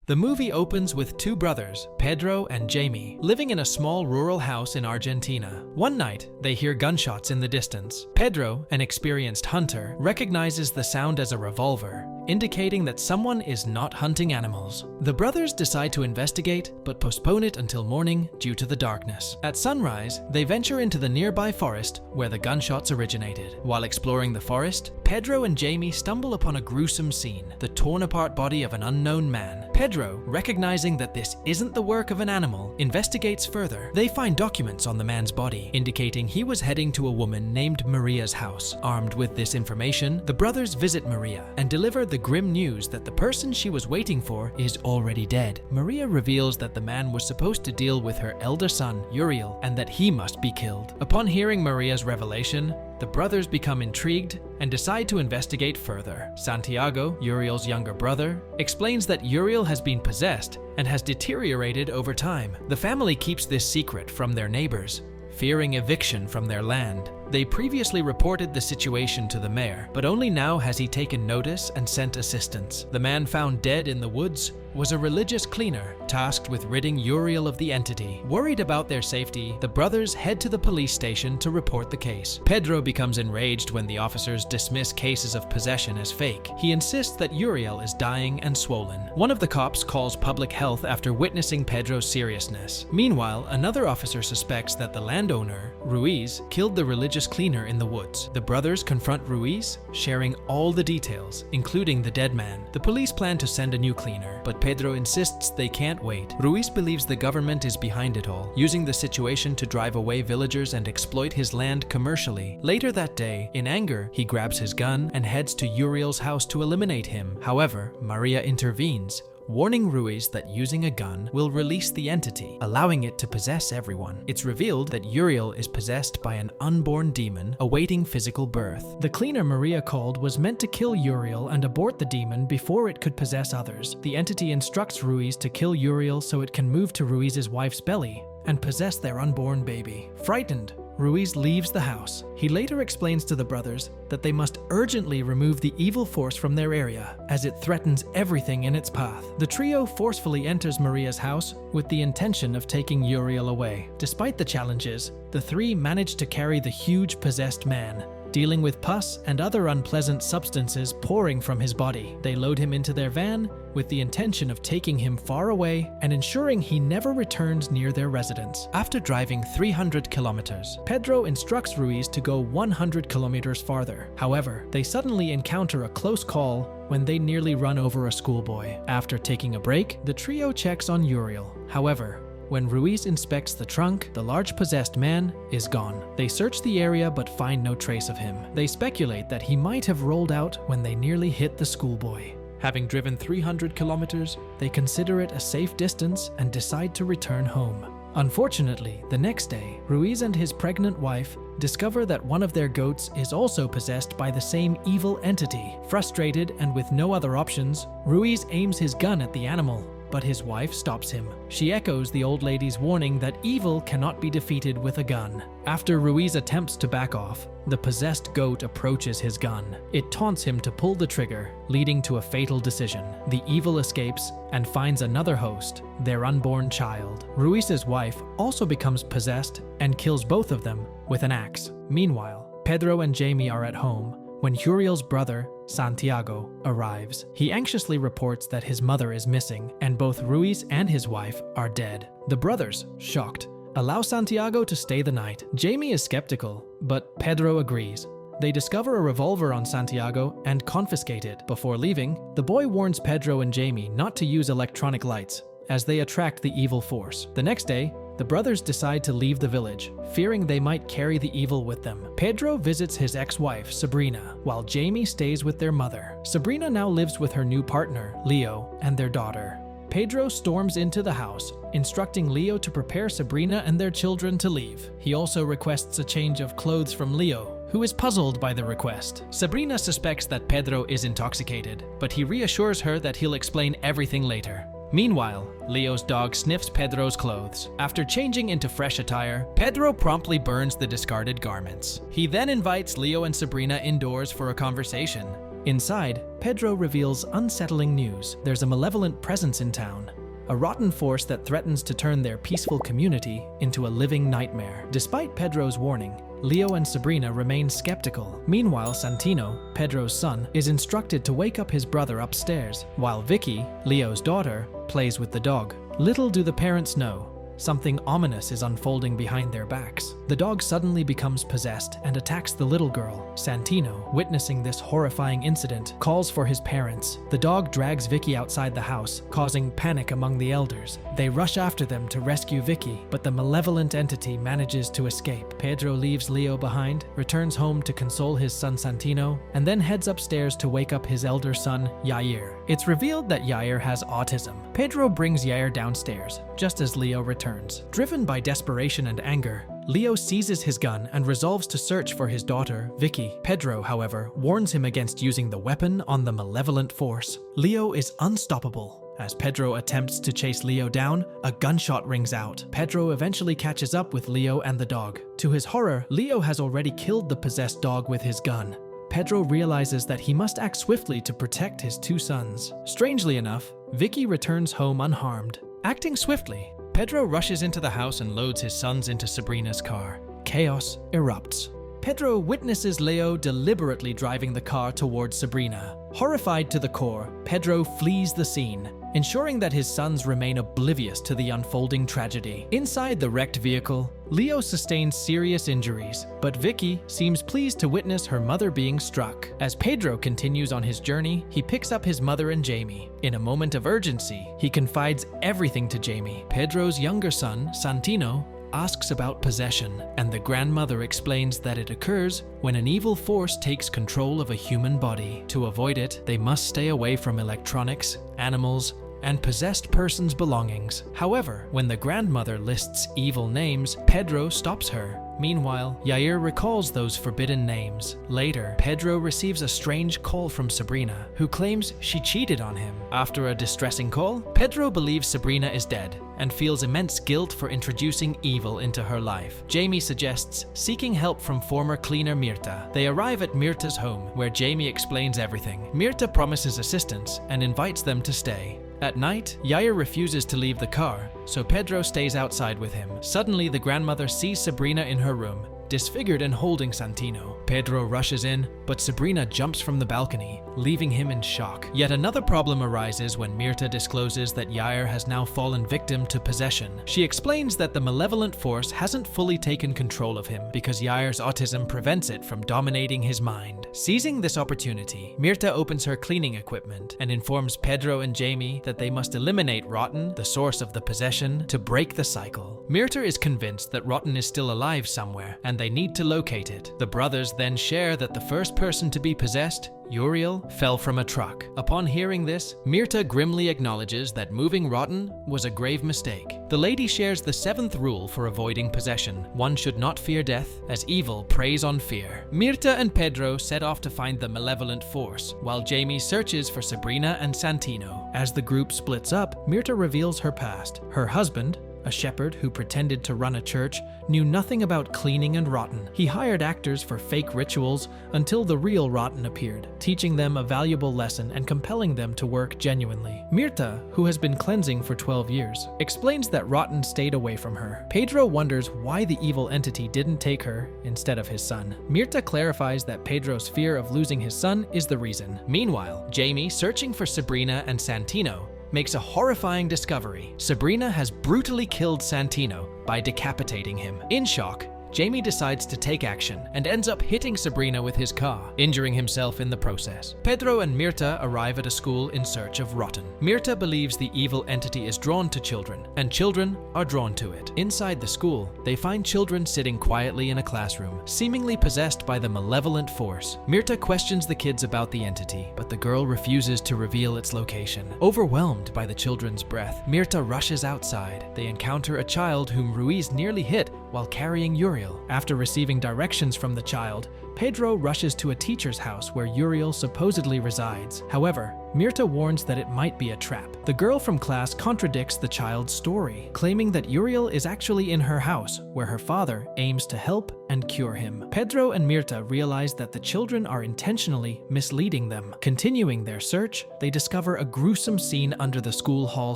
The movie opens with two brothers, Pedro and Jamie, living in a small rural house in Argentina. One night, they hear gunshots in the distance. Pedro, an experienced hunter, recognizes the sound as a revolver, indicating that someone is not hunting animals. The brothers decide to investigate, but postpone it until morning due to the darkness. At sunrise, they venture into the nearby forest where the gunshots originated. While exploring the forest, Pedro and Jamie stumble upon a gruesome scene, the torn-apart body of an unknown man. Pedro, recognizing that this isn't the work of an animal, investigates further. They find documents on the man's body, indicating he was heading to a woman named Maria's house. Armed with this information, the brothers visit Maria and deliver the grim news that the person she was waiting for is already dead. Maria reveals that the man was supposed to deal with her elder son, Uriel, and that he must be killed. Upon hearing Maria's revelation, the brothers become intrigued and decide to investigate further. Santiago, Uriel's younger brother, explains that Uriel has been possessed and has deteriorated over time. The family keeps this secret from their neighbors, fearing eviction from their land. They previously reported the situation to the mayor, but only now has he taken notice and sent assistance. The man found dead in the woods was a religious cleaner tasked with ridding Uriel of the entity. Worried about their safety, the brothers head to the police station to report the case. Pedro becomes enraged when the officers dismiss cases of possession as fake. He insists that Uriel is dying and swollen. One of the cops calls public health after witnessing Pedro's seriousness. Meanwhile, another officer suspects that the landowner, Ruiz, killed the religious cleaner in the woods. The brothers confront Ruiz, sharing all the details, including the dead man. The police plan to send a new cleaner, but Pedro insists they can't wait. Ruiz believes the government is behind it all, using the situation to drive away villagers and exploit his land commercially. Later that day, in anger, he grabs his gun and heads to Uriel's house to eliminate him. However, Maria intervenes, warning Ruiz that using a gun will release the entity, allowing it to possess everyone. It's revealed that Uriel is possessed by an unborn demon awaiting physical birth. The cleaner Maria called was meant to kill Uriel and abort the demon before it could possess others. The entity instructs Ruiz to kill Uriel so it can move to Ruiz's wife's belly and possess their unborn baby. Frightened, Ruiz leaves the house. He later explains to the brothers that they must urgently remove the evil force from their area, as it threatens everything in its path. The trio forcefully enters Maria's house with the intention of taking Uriel away. Despite the challenges, the three manage to carry the huge possessed man, dealing with pus and other unpleasant substances pouring from his body. They load him into their van with the intention of taking him far away and ensuring he never returns near their residence. After driving 300 kilometers, Pedro instructs Ruiz to go 100 kilometers farther. However, they suddenly encounter a close call when they nearly run over a schoolboy. After taking a break, the trio checks on Uriel. However, when Ruiz inspects the trunk, the large possessed man is gone. They search the area but find no trace of him. They speculate that he might have rolled out when they nearly hit the schoolboy. Having driven 300 kilometers, they consider it a safe distance and decide to return home. Unfortunately, the next day, Ruiz and his pregnant wife discover that one of their goats is also possessed by the same evil entity. Frustrated and with no other options, Ruiz aims his gun at the animal, but his wife stops him. She echoes the old lady's warning that evil cannot be defeated with a gun. After Ruiz attempts to back off, the possessed goat approaches his gun. It taunts him to pull the trigger, leading to a fatal decision. The evil escapes and finds another host, their unborn child. Ruiz's wife also becomes possessed and kills both of them with an axe. Meanwhile, Pedro and Jamie are at home when Uriel's brother, Santiago, arrives. He anxiously reports that his mother is missing and both Ruiz and his wife are dead. The brothers, shocked, allow Santiago to stay the night. Jamie is skeptical, but Pedro agrees. They discover a revolver on Santiago and confiscate it. Before leaving, the boy warns Pedro and Jamie not to use electronic lights, as they attract the evil force. The next day, the brothers decide to leave the village, fearing they might carry the evil with them. Pedro visits his ex-wife, Sabrina, while Jamie stays with their mother. Sabrina now lives with her new partner, Leo, and their daughter. Pedro storms into the house, instructing Leo to prepare Sabrina and their children to leave. He also requests a change of clothes from Leo, who is puzzled by the request. Sabrina suspects that Pedro is intoxicated, but he reassures her that he'll explain everything later. Meanwhile, Leo's dog sniffs Pedro's clothes. After changing into fresh attire, Pedro promptly burns the discarded garments. He then invites Leo and Sabrina indoors for a conversation. Inside, Pedro reveals unsettling news. There's a malevolent presence in town, a rotten force that threatens to turn their peaceful community into a living nightmare. Despite Pedro's warning, Leo and Sabrina remain skeptical. Meanwhile, Santino, Pedro's son, is instructed to wake up his brother upstairs, while Vicky, Leo's daughter, plays with the dog. Little do the parents know, something ominous is unfolding behind their backs. The dog suddenly becomes possessed and attacks the little girl. Santino, witnessing this horrifying incident, calls for his parents. The dog drags Vicky outside the house, causing panic among the elders. They rush after them to rescue Vicky, but the malevolent entity manages to escape. Pedro leaves Leo behind, returns home to console his son Santino, and then heads upstairs to wake up his elder son, Yair. It's revealed that Yair has autism. Pedro brings Yair downstairs, just as Leo returns. Driven by desperation and anger, Leo seizes his gun and resolves to search for his daughter, Vicky. Pedro, however, warns him against using the weapon on the malevolent force. Leo is unstoppable. As Pedro attempts to chase Leo down, a gunshot rings out. Pedro eventually catches up with Leo and the dog. To his horror, Leo has already killed the possessed dog with his gun. Pedro realizes that he must act swiftly to protect his two sons. Strangely enough, Vicky returns home unharmed. Acting swiftly, Pedro rushes into the house and loads his sons into Sabrina's car. Chaos erupts. Pedro witnesses Leo deliberately driving the car towards Sabrina. Horrified to the core, Pedro flees the scene, ensuring that his sons remain oblivious to the unfolding tragedy. Inside the wrecked vehicle, Leo sustains serious injuries, but Vicky seems pleased to witness her mother being struck. As Pedro continues on his journey, he picks up his mother and Jamie. In a moment of urgency, he confides everything to Jamie. Pedro's younger son, Santino, asks about possession, and the grandmother explains that it occurs when an evil force takes control of a human body. To avoid it, they must stay away from electronics, animals, and possessed persons' belongings. However, when the grandmother lists evil names, Pedro stops her. Meanwhile, Yair recalls those forbidden names. Later, Pedro receives a strange call from Sabrina, who claims she cheated on him. After a distressing call, Pedro believes Sabrina is dead and feels immense guilt for introducing evil into her life. Jamie suggests seeking help from former cleaner Mirta. They arrive at Mirta's home, where Jamie explains everything. Mirta promises assistance and invites them to stay. At night, Yair refuses to leave the car, so Pedro stays outside with him. Suddenly, the grandmother sees Sabrina in her room, disfigured and holding Santino. Pedro rushes in, but Sabrina jumps from the balcony, leaving him in shock. Yet another problem arises when Mirta discloses that Yair has now fallen victim to possession. She explains that the malevolent force hasn't fully taken control of him because Yair's autism prevents it from dominating his mind. Seizing this opportunity, Mirta opens her cleaning equipment and informs Pedro and Jamie that they must eliminate Rotten, the source of the possession, to break the cycle. Mirta is convinced that Rotten is still alive somewhere, and they need to locate it. The brothers then share that the first person to be possessed, Uriel, fell from a truck. Upon hearing this, Mirta grimly acknowledges that moving Rotten was a grave mistake. The lady shares the 7th rule for avoiding possession. One should not fear death, as evil preys on fear. Mirta and Pedro set off to find the malevolent force, while Jamie searches for Sabrina and Santino. As the group splits up, Mirta reveals her past. Her husband, a shepherd who pretended to run a church, knew nothing about cleaning and Rotten. He hired actors for fake rituals until the real Rotten appeared, teaching them a valuable lesson and compelling them to work genuinely. Mirta, who has been cleansing for 12 years, explains that Rotten stayed away from her. Pedro wonders why the evil entity didn't take her instead of his son. Mirta clarifies that Pedro's fear of losing his son is the reason. Meanwhile, Jamie, searching for Sabrina and Santino, makes a horrifying discovery. Sabrina has brutally killed Santino by decapitating him. In shock, Jamie decides to take action and ends up hitting Sabrina with his car, injuring himself in the process. Pedro and Mirta arrive at a school in search of Rotten. Mirta believes the evil entity is drawn to children, and children are drawn to it. Inside the school, they find children sitting quietly in a classroom, seemingly possessed by the malevolent force. Mirta questions the kids about the entity, but the girl refuses to reveal its location. Overwhelmed by the children's breath, Mirta rushes outside. They encounter a child whom Ruiz nearly hit while carrying Uriel. After receiving directions from the child, Pedro rushes to a teacher's house where Uriel supposedly resides. However, Mirta warns that it might be a trap. The girl from class contradicts the child's story, claiming that Uriel is actually in her house, where her father aims to help and cure him. Pedro and Mirta realize that the children are intentionally misleading them. Continuing their search, they discover a gruesome scene under the school hall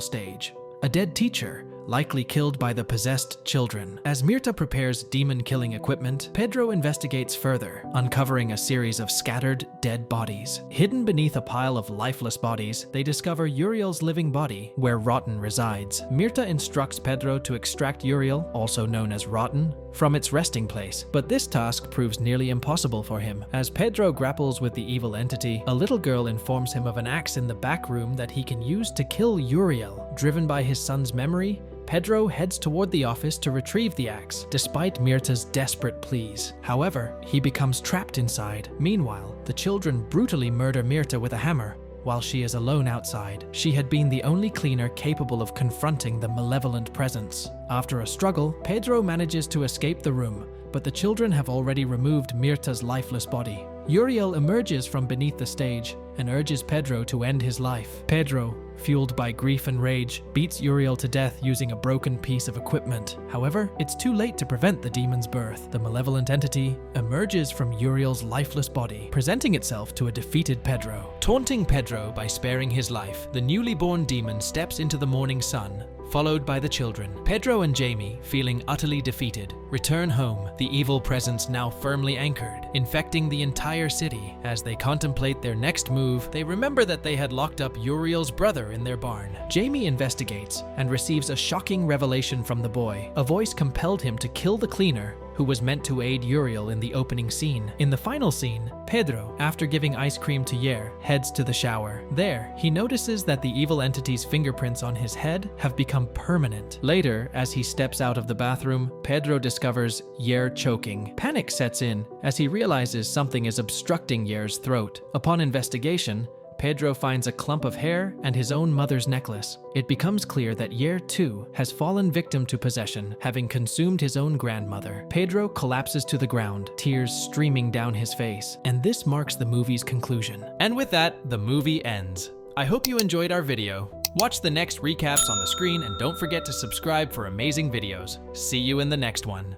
stage. A dead teacher, likely killed by the possessed children. As Mirta prepares demon-killing equipment, Pedro investigates further, uncovering a series of scattered, dead bodies. Hidden beneath a pile of lifeless bodies, they discover Uriel's living body, where Rotten resides. Mirta instructs Pedro to extract Uriel, also known as Rotten, from its resting place, but this task proves nearly impossible for him. As Pedro grapples with the evil entity, a little girl informs him of an axe in the back room that he can use to kill Uriel. Driven by his son's memory, Pedro heads toward the office to retrieve the axe, despite Mirta's desperate pleas. However, he becomes trapped inside. Meanwhile, the children brutally murder Mirta with a hammer, while she is alone outside. She had been the only cleaner capable of confronting the malevolent presence. After a struggle, Pedro manages to escape the room, but the children have already removed Mirta's lifeless body. Uriel emerges from beneath the stage and urges Pedro to end his life. Pedro, fueled by grief and rage, beats Uriel to death using a broken piece of equipment. However, it's too late to prevent the demon's birth. The malevolent entity emerges from Uriel's lifeless body, presenting itself to a defeated Pedro. Taunting Pedro by sparing his life, the newly born demon steps into the morning sun, followed by the children. Pedro and Jamie, feeling utterly defeated, return home, the evil presence now firmly anchored, infecting the entire city. As they contemplate their next move, they remember that they had locked up Uriel's brother in their barn. Jamie investigates and receives a shocking revelation from the boy. A voice compelled him to kill the cleaner, who was meant to aid Uriel in the opening scene. In the final scene, Pedro, after giving ice cream to Yer, heads to the shower. There, he notices that the evil entity's fingerprints on his head have become permanent. Later, as he steps out of the bathroom, Pedro discovers Yer choking. Panic sets in as he realizes something is obstructing Yer's throat. Upon investigation, Pedro finds a clump of hair and his own mother's necklace. It becomes clear that Yer, too, has fallen victim to possession, having consumed his own grandmother. Pedro collapses to the ground, tears streaming down his face, and this marks the movie's conclusion. And with that, the movie ends. I hope you enjoyed our video. Watch the next recaps on the screen and don't forget to subscribe for amazing videos. See you in the next one.